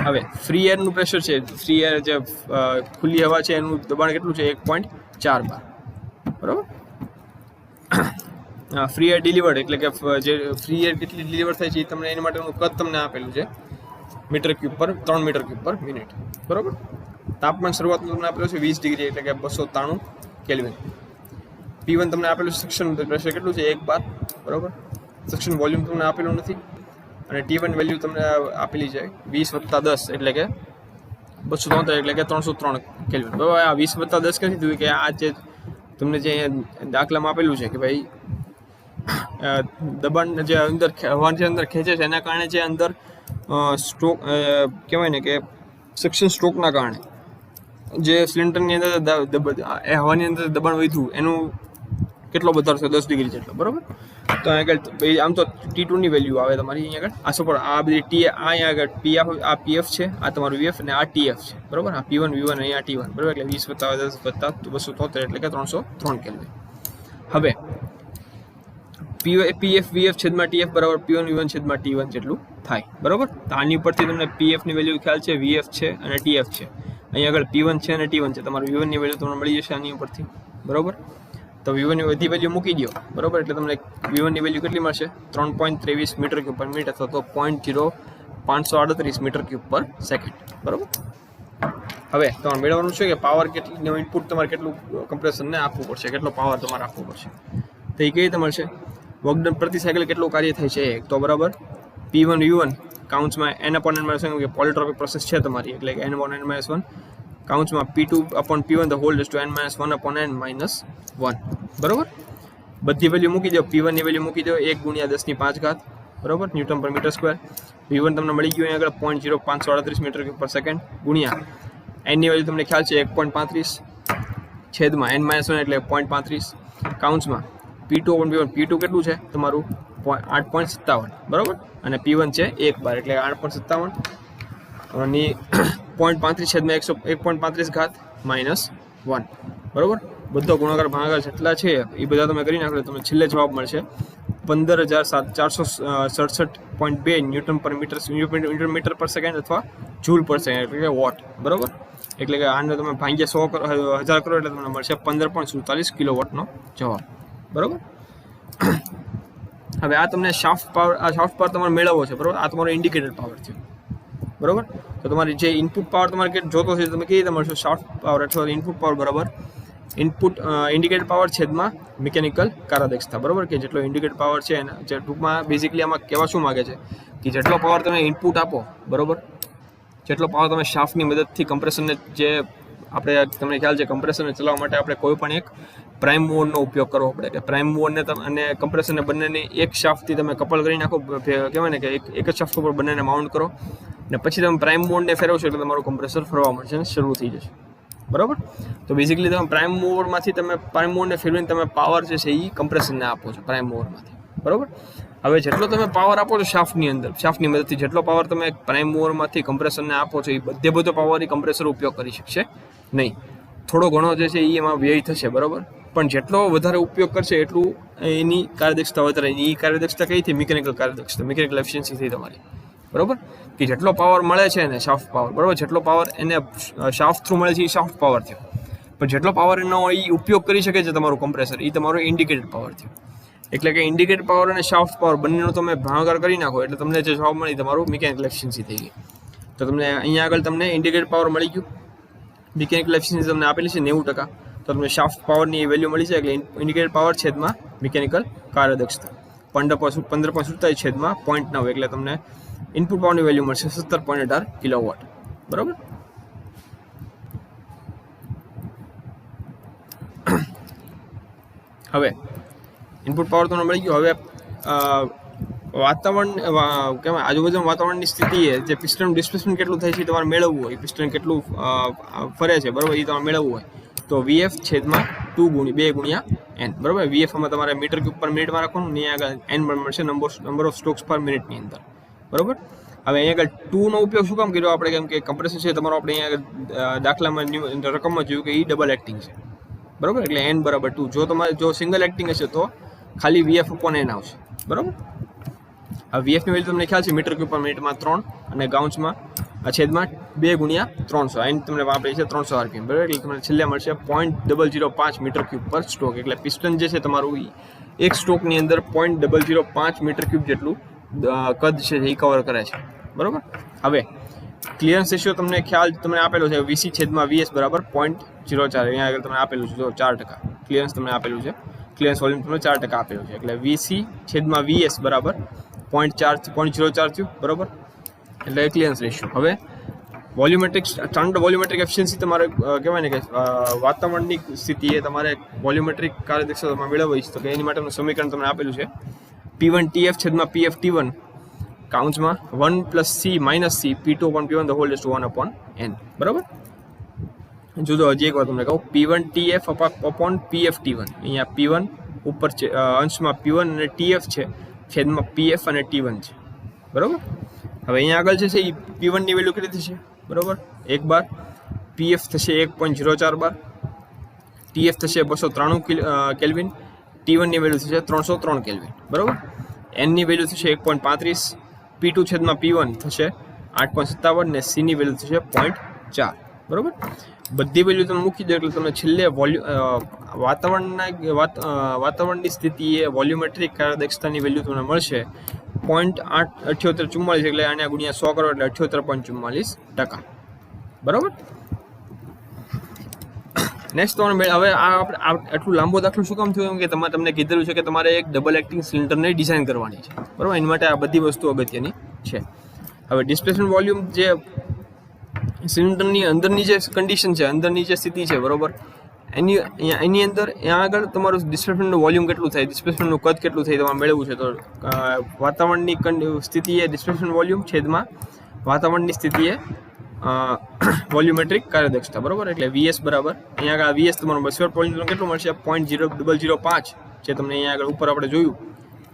હવે ફ્રી એરનું પ્રેશર છે, ફ્રી એર જે ખુલ્લી હવા છે એનું દબાણ કેટલું છે 1.4 બાર, બરાબર. ફ્રી એર ડિલિવર્ડ એટલે કે જે ફ્રી એર કેટલી ડિલિવર થાય છે એ તમને એની માટેનું કદ તમને આપેલું છે મીટર ક્યુબ પર 3 મીટર ક્યુબ પર મિનિટ, બરાબર. તાપમાન શરૂઆતનું તમને આપેલું છે 20 ડિગ્રી એટલે કે 293 કેલ્વિન. P1 તમને આપેલું સક્શન પ્રેશર કેટલું છે 1 બાર, બરાબર. સક્શન વોલ્યુમ તમને આપેલું નથી અને T1 વેલ્યુ તમને આપેલી છે 20 + 10 એટલે કે 273 એટલે કે 303 કેલ્વિન, બરાબર. આ 20 + 10 ક્યાંથી થયું કે આ જે તમને જે દાખલામાં આપેલું છે કે ભાઈ દબાણ જે અંદર હવા જે અંદર ખેંચે છે એના કારણે જે અંદર સ્ટ્રોક કહેવાય ને કે સક્શન સ્ટ્રોકના કારણે જે સિલિન્ડરની અંદર હવાની અંદર દબાણ વધ્યું એનું કેટલો વધારો છે 10 ડિગ્રી જેટલો, બરાબર. તો આગળ આમ તો T2 ની વેલ્યુ આવે તમારી અહીંયા આગળ. આ સપોર્ટ આ બધી T આ અહીંયા આગળ આ PF છે, આ તમારું VF અને આ TF છે, બરાબર. આ P1 V1 અહીંયા T1, બરાબર. એટલે 20 + 10 + 273 એટલે કે 303 કેલ્વિન. હવે PF VF છેદમાં TF બરાબર P1 V1 છેદમાં T1 જેટલું થાય, બરાબર. તો આની ઉપરથી તમને PF ની વેલ્યુ ખ્યાલ છે, VF છે અને TF છે. અહીંયા આગળ P1 છે અને T1 છે, તમારું V1 ની વેલ્યુ તમને મળી જશે આની ઉપરથી, બરાબર. તો V1 ની બધી વેલ્યુ મૂકી દો, બરાબર. એટલે તમને V1 ની વેલ્યુ કેટલી મળશે 3.23 મીટર ક્યુબ પર મિનિટ અથવા તો 0.0538 મીટર ક્યુબ પર સેકન્ડ, બરાબર. હવે તમારે મેળવવાનું છે કે પાવર કેટલી ઇનપુટ તમારે કેટલું કમ્પ્રેશનને આપવું પડશે, કેટલો પાવર તમારે આપવો પડશે. તો એ કઈ રીતે મળશે? વર્ક ડન પ્રતિ સાયકલ કેટલું કાર્ય થાય છે તો બરાબર P1 U1 કાઉન્સમાં n/n-1 કે પોલિટ્રોપિક પ્રોસેસ છે તમારી એટલે કે n/n-1 કાઉન્સમાં P2/P1 the whole raise to n-1/n-1, બરાબર. બધી વેલ્યુ મૂકી દો. P1 ની વેલ્યુ મૂકી દો 1 × 10⁵, બરાબર, ન્યૂટન પર મીટર સ્ક્વેર. V1 તમને મળી ગયું અહીંયા આગળ 0.0538 મીટર ક્યુબ પર સેકન્ડ ગુણ્યા n ની વેલ્યુ તમને ખ્યાલ છે 1.35 છેદમાં n-1 એટલે 0.35 કાઉન્સમાં P2 કેટલું છે તમારું 8.57, બરાબર. અને P1 છે 1 બાર એટલે 8.57 અને 0.35 છેદમાં 1.35 -1, બરાબર. બધો ગુણાકાર ભાગાકાર જેટલા છે એ બધા તમે કરી નાખો તમને છેલ્લે જવાબ મળશે 15,467.2 ન્યૂટન પર મીટર પર સેકન્ડ અથવા જૂલ પર સેકન્ડ એટલે કે વોટ, બરાબર. એટલે કે આને તમે ભાગ્યા 100,000 કરો એટલે તમને મળશે 15.47 કિલોવોટનો જવાબ, બરાબર. હવે આ તમને શાફ્ટ પાવર તમારે મેળવવો છે, બરાબર. આ તમારો ઇન્ડિકેટર પાવર છે, બરાબર. તો તમારી જે ઇનપુટ પાવર તમારે જોતો છે તમે કેવી રીતે મળશે શાફ્ટ પાવર અથવા ઇનપુટ પાવર બરાબર ઇન્ડિકેટર પાવર છેદમાં મિકેનિકલ કાર્યદક્ષતા, બરાબર. કે જેટલો ઇન્ડિકેટર પાવર છે એના જે ટૂંકમાં બેઝિકલી આમાં કહેવા શું માગે છે કે જેટલો પાવર તમે ઇનપુટ આપો, બરાબર, જેટલો પાવર તમે શાફ્ટની મદદથી કમ્પ્રેશનને જે આપણે તમને ખ્યાલ છે કમ્પ્રેશરને ચલાવવા માટે આપણે કોઈ પણ એક પ્રાઇમ મૂવરનો ઉપયોગ કરવો પડે કે પ્રાઇમ મૂવરને અને કમ્પ્રેશરને બંનેને એક શાફ્ટથી તમે કપલ કરી નાખો, કહેવાય ને કે એક જ શાફ્ટ ઉપર બંનેને માઉન્ટ કરો ને પછી તમે પ્રાઇમ મૂવરને ફેરવશો એટલે તમારું કમ્પ્રેસર ફરવા મળશે અને શરૂ થઈ જશે, બરાબર. તો બેઝિકલી તમે પ્રાઇમ મૂવરમાંથી તમે પ્રાઇમ મૂવરને ફેરવીને તમે પાવર જે છે એ કમ્પ્રેશરને આપો છો પ્રાઇમ મૂવરમાંથી, બરાબર. હવે જેટલો તમે પાવર આપો છો શાફ્ટની મદદથી જેટલો પાવર તમે પ્રાઇમ મૂવરમાંથી કમ્પ્રેસરને આપો છો એ બધો પાવર એ કમ્પ્રેસર ઉપયોગ કરી શકશે નહીં. થોડો ઘણો જે છે એ એમાં વ્યય થશે, બરાબર. પણ જેટલો વધારે ઉપયોગ કરશે એટલું એની કાર્યદક્ષતા વધારે. એની કાર્યદક્ષતા કઈ થઈ? મિકેનિકલ કાર્યદક્ષતા, મિકેનિકલ એફિશિયન્સી થઈ તમારી, બરાબર. કે જેટલો પાવર મળે છે ને શાફ્ટ પાવર, બરાબર, જેટલો પાવર એને શાફ્ટ થ્રુ મળે છે એ શાફ્ટ પાવર થયો. પણ જેટલો પાવર એનો એ ઉપયોગ કરી શકે છે તમારું કમ્પ્રેસર એ તમારો ઇન્ડિકેટેડ પાવર થયો. એટલે કે ઇન્ડિકેટેડ પાવર અને શાફ્ટ પાવર બંનેનો તમે ભાગાકાર કરી નાખો એટલે તમને જે જવાબ મળી તમારું મિકેનિકલ એફિશિયન્સી થઈ ગઈ. તો તમને અહીંયા આગળ તમને ઇન્ડિકેટેડ પાવર મળી ગયું, મિકેનિકલ એફિશિયન્સી તમને આપેલી છે 90%. તો તમને શાફ્ટ પાવરની વેલ્યુ મળી છે એટલે ઇન્ડિકેટેડ પાવર છેદમાં મિકેનિકલ કાર્યદક્ષતા 15.47 છેદમાં 0.9 એટલે તમને ઇનપુટ પાવરની વેલ્યુ મળશે 17.18 કિલોવોટ, બરાબર. હવે ઇનપુટ પાવર તમને મળી ગયો. હવે વાતાવરણ કહેવાય આજુબાજુ વાતાવરણની સ્થિતિ જે પિસ્ટન ડિસ્પ્લેસમેન્ટ કેટલું થાય છે તમારે મેળવવું હોય, પિસ્ટન કેટલું ફરે છે, બરાબર, એ તમારે મેળવવું હોય તો VF છેદમાં 2 × n, બરાબર. VF માં તમારે મીટર ક્યુબ પર મિનિટમાં રાખવાનું ને આગળ n મળશે નંબર ઓફ સ્ટ્રોક્સ પર મિનિટની અંદર, બરાબર. હવે અહીંયા આગળ 2 નો ઉપયોગ શું કામ કર્યો આપણે? કેમ કે કમ્પ્રેસર છે તમારો આપણે અહીંયા દાખલામાં રકમમાં જોયું કે એ ડબલ એક્ટિંગ છે, બરાબર. એટલે n = 2. જો સિંગલ એક્ટિંગ હશે તો ખાલી VF/n આવશે, બરાબર. આ VF ની વેલ્યુ તમને ખ્યાલ છે મીટર ક્યુબ પર મિનિટમાં 3 અને કાઉન્સમાં છેદમાં 2 ગુણ્યા 300. અહીં તમને વાપરી છે 300 RPM, બરાબર. એટલે તમને છેલ્લે મળશે 0.005 મીટર ક્યુબ પર સ્ટ્રોક. એટલે પિસ્ટન જે છે તમારું એક સ્ટ્રોકની અંદર 0.005 મીટર ક્યુબ જેટલું કદ છે એ કવર કરે છે, બરાબર. હવે ક્લિયરન્સ રેશિયો તમને ખ્યાલ તમને આપેલો છે VC છેદમાં VS બરાબર 0.04. અહીંયા આગળ તમને આપેલું છે જો 4% ક્લિયરન્સ તમને આપેલું છે, ક્લિયરન્સ વોલ્યુમ તમને 4% આપેલું છે. એટલે VC છેદમાં VS બરાબર 0.04 થયું, બરાબર. એટલે ક્લિયરન્સ રેશિયો. હવે વોલ્યુમેટ્રિક સ્ટાન્ડર્ડ વોલ્યુમેટ્રિક એફિશિયન્સી તમારે કહેવાય ને કે વાતાવરણની સ્થિતિએ તમારે વોલ્યુમેટ્રિક કાર્યદક્ષતા મેળવવી છે તો કે એની માટેનું સમીકરણ તમને આપેલું છે P1 TF છેદમાં PF T1 કાઉન્સમાં 1 + C - C P2 upon P1 the whole raised to 1 upon n, બરાબર. જો હજી એક વાર તમને કહું P1 TF upon PF T1. અહીંયા P1 ઉપર છે અંશમાં P1 અને TF છે છેદમાં PF અને T1 છે, બરાબર. હવે અહીંયા આગળ છે એ P1 ની વેલ્યુ કેટલી થશે, બરાબર, 1 બાર. PF થશે 1.04 બાર. TF થશે 293 કેલ્વિન. T1 ની વેલ્યુ થશે 303 કેલ્વિન, બરાબર. n ની વેલ્યુ થશે 1.35. P2 છેદમાં P1 થશે 8.57 ને C ની વેલ્યુ થશે 0.4, બરાબર. બધી વેલ્યુ તમે મૂકી દો એટલે તમને છેલ્લે વાતાવરણની સ્થિતિએ વોલ્યુમેટ્રિક કાર્યદક્ષતાની વેલ્યુ તમને મળશે 0.7844, એટલે આને ગુણ્યા 100 કરો એટલે 78.44%, બરાબર. નેક્સ્ટ તમારે હવે આપણે આટલું લાંબો દાખલો શું કામ થયું કે તમને કીધેલું છે કે તમારે એક ડબલ એક્ટિંગ સિલિન્ડરને ડિઝાઇન કરવાની છે, બરાબર. એના માટે આ બધી વસ્તુ અગત્યની છે. હવે ડિસ્પ્લેસમેન્ટ વોલ્યુમ જે સિલિન્ડરની અંદરની જે કન્ડિશન છે, અંદરની જે સ્થિતિ છે, બરાબર, એની અંદર ત્યાં આગળ તમારું ડિસ્પ્લેસમેન્ટનું વોલ્યુમ કેટલું થાય, ડિસ્પ્લેસમેન્ટનું કદ કેટલું થાય તમારે મેળવવું છે. તો વાતાવરણની સ્થિતિએ ડિસ્પ્લેસમેન્ટ વોલ્યુમ છેદમાં વાતાવરણની સ્થિતિએ વોલ્યુમેટ્રિક કાર્યદક્ષતા, બરાબર. એટલે VS બરાબર અહીંયા આગળ VS તમારું બેસવર્ડ વોલ્યુમ કેટલું મળશે 0.0005, જે તમને અહીંયા આગળ ઉપર આપણે જોયું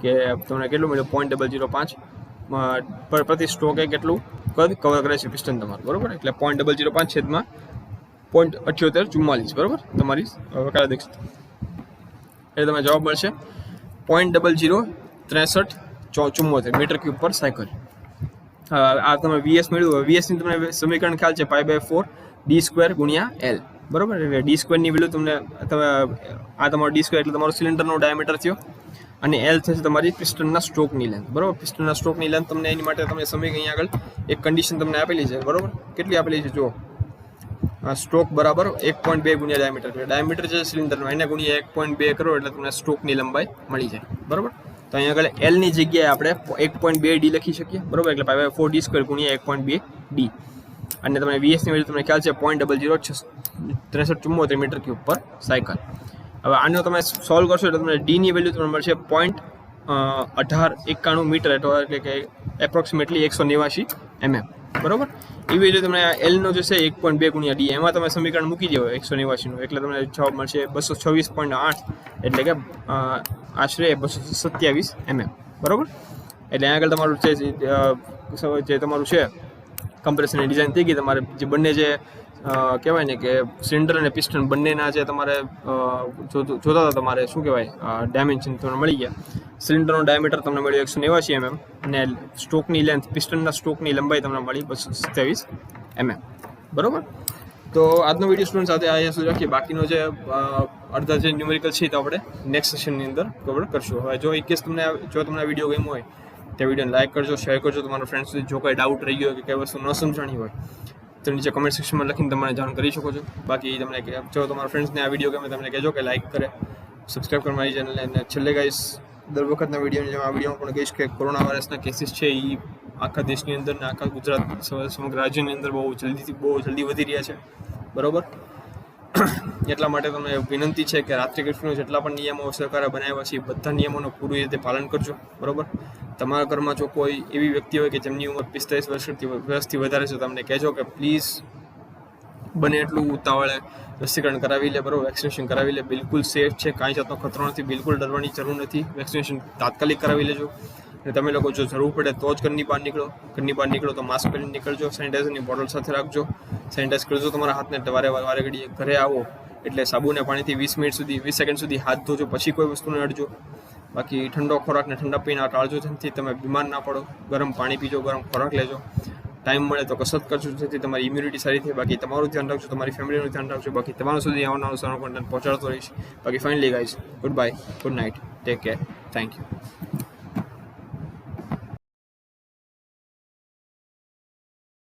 કે તમને કેટલું મળ્યું 0.005 પ્રતિ સ્ટ્રોકે કેટલું કદ કવર કરે છે પિસ્ટન તમારું, બરાબર. એટલે 0.005 છેદમાં 0.7844, બરાબર, તમારી કાર્યદક્ષતા. એટલે તમને જવાબ મળશે 0.006374 મીટર ક્યુબ પર સાયકલ. આ તમે VS મેળવ્યું. VS ની તમને સમીકરણ ખ્યાલ છે π/4 d² ગુણ્યા L, બરાબર. એટલે d² ની વેલ્યુ તમને આ તમારો d² એટલે તમારો સિલિન્ડરનો ડાયામીટર થયો અને L થશે તમારી પિસ્ટનના સ્ટ્રોકની લેન્થ, બરાબર. પિસ્ટનના સ્ટ્રોકની લેન્થ તમને એની માટે તમને સમીકરણ અહીંયા આગળ એક કન્ડિશન તમને આપેલી છે, બરાબર. કેટલી આપેલી છે જો સ્ટ્રોક બરાબર 1.2 ગુણ્યા ડાયામીટર. ડાયામીટર છે સિલિન્ડરનો એને ગુણ્યા 1.2 કરો એટલે તમને સ્ટ્રોકની લંબાઈ મળી જાય, બરાબર. તો અહીંયા આગળ L ની જગ્યાએ આપણે 1.2 d લખી શકીએ, બરાબર. એટલે π/4 d² ગુણ્યા 1.2 d. અને તમને VS ની વેલ્યુ તમને ખ્યાલ છે 0.006374 મીટર ક્યુબ પર સાયકલ. હવે આનો તમે સોલ્વ કરશો એટલે તમને D ની વેલ્યુ તમને મળશે 0.1891 મીટર, એટલે કે એપ્રોક્સિમેટલી 189 mm, બરાબર. એ વેલ્યુ તમને L નો જે છે 1.2 ગુણ્યા D, એમાં તમે સમીકરણ મૂકી દો 189 નું, એટલે તમને જવાબ મળશે 226.8, એટલે કે આશરે 227 mm, બરાબર. એટલે અહીંયા આગળ તમારું જે તમારું છે કમ્પ્રેસરની ડિઝાઇન થઈ ગઈ. તમારે જે બંને જે કહેવાય ને કે સિલિન્ડર અને પિસ્ટન બંનેના જે તમારે જોતા હતા તમારે શું કહેવાય ડાયમેન્શન તમને મળી ગયા. સિલિન્ડરનો ડાયામીટર તમને મળ્યો 189 mm અને સ્ટ્રોકની લેન્થ પિસ્ટનના સ્ટ્રોકની લંબાઈ તમને મળી 227 mm, બરાબર. તો આજનો વિડીયો સ્ટુડન્ટ સાથે અહીંયા સુધી રાખીએ. બાકીનો જે અડધા જે ન્યુમેરિકલ છે તો આપણે નેક્સ્ટ સેશનની અંદર કવર કરશું. હવે જો ઇનકેસ તમને આ વિડીયો ગમ્યો હોય તે વિડીયોને લાઇક કરજો, શેર કરજો તમારા ફ્રેન્ડ સુધી. જો કંઈ ડાઉટ રહી ગયો કે કઈ વસ્તુ ન સમજાણી હોય તો નીચે કમેન્ટ સેક્શનમાં લખીને તમને જાણ કરી શકો છો. બાકી તમને જો તમારા ફ્રેન્ડ્સને આ વિડીયો ગમે તમને કહેજો કે લાઇક કરે, સબસ્ક્રાઈબ કરે મારી ચેનલને. અને છેલ્લે ગાઈસ દર વખતના વિડીયોની જેમ આ વિડીયોમાં પણ કહીશ કે કોરોના વાયરસના કેસીસ છે એ આખા દેશની અંદર ને આખા ગુજરાત સમગ્ર રાજ્યની અંદર બહુ જલ્દી વધી રહ્યા છે, બરાબર. એટલા માટે તમને વિનંતી છે કે રાત્રિ કર્ફ્યુના જેટલા પણ નિયમો સરકારે બનાવ્યા છે બધા નિયમોનું પૂરી રીતે પાલન કરજો, બરાબર. તમારા ઘરમાં જો કોઈ એવી વ્યક્તિ હોય કે જેમની ઉંમર 45 વર્ષથી વધારે છે, તમને કહેજો કે પ્લીઝ બને એટલું ઉતાવળે રસીકરણ કરાવી લે, બરાબર. વેક્સિનેશન કરાવી લે, બિલકુલ સેફ છે, કાંઈ જાતનો ખતરો નથી, બિલકુલ ડરવાની જરૂર નથી. વેક્સિનેશન તાત્કાલિક કરાવી લેજો. અને તમે લોકો જો જરૂર પડે તો જ ઘરની બહાર નીકળો તો માસ્ક પહેરીને નીકળજો. સેનિટાઈઝરની બોટલ સાથે રાખજો, સેનિટાઈઝ કરજો તમારા હાથને. વારે ઘડીએ ઘરે આવો એટલે સાબુને પાણીથી 20 સેકન્ડ સુધી હાથ ધોજો, પછી કોઈ વસ્તુને અડજો. બાકી ઠંડો ખોરાક ને ઠંડા પીણા ટાળજો, જેથી તમે બીમાર ના પડો. ગરમ પાણી પીજો, ગરમ ખોરાક લેજો. ટાઈમ મળે તો કસરત કરજો, જેથી તમારી ઇમ્યુનિટી સારી થાય. બાકી તમારું ધ્યાન રાખજો, તમારી ફેમિલીનું ધ્યાન રાખજો. બાકી તમારા સુધી આવનારું સારું કોન્ટેન્ટ પહોંચાડતો રહીશ. બાકી finally guys, good bye, good night, take care, thank you.